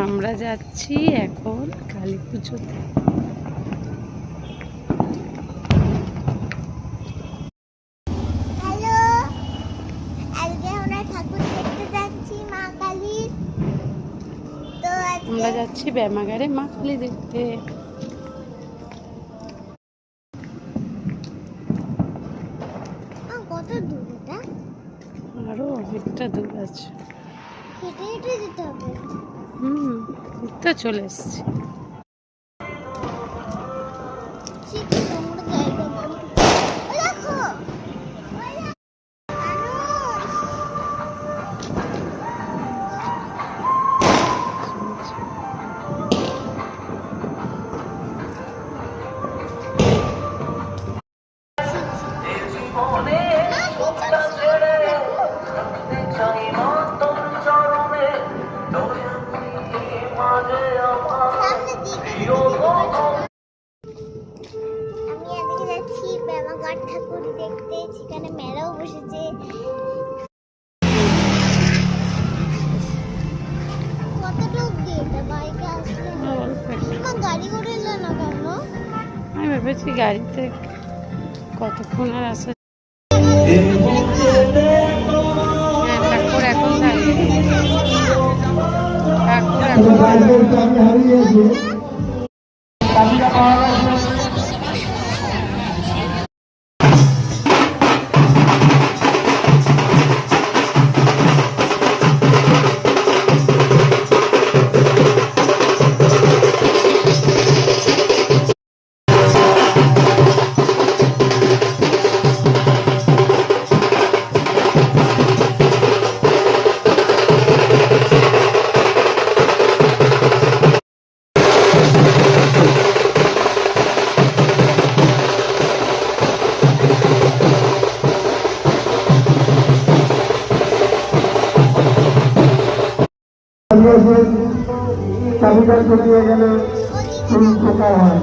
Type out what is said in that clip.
আমরা যাচ্ছি এখন কালী পুজোতে। আমরা যাচ্ছি ব্যায়ামাগারে মা কালী দেখতে। কত দূর এটা? আরো অনেকটা দূর আছে। হেঁটে হেঁটে যেতে হবে। তো চলে এসছি। আমি আজকে যাচ্ছি ব্যায়ামাগার ঠাকুর দেখতে, সেখানে মেলাও বসেছে। কতটা অব্দি এটা বাইকে আসলে? গাড়ি করে এলো না কেন? আমি ভেবেছি গাড়িতে কতক্ষণ আর আসা। ঠাকুর এখন চাবিটা চলিয়ে গেলে সেই পোকা হয়।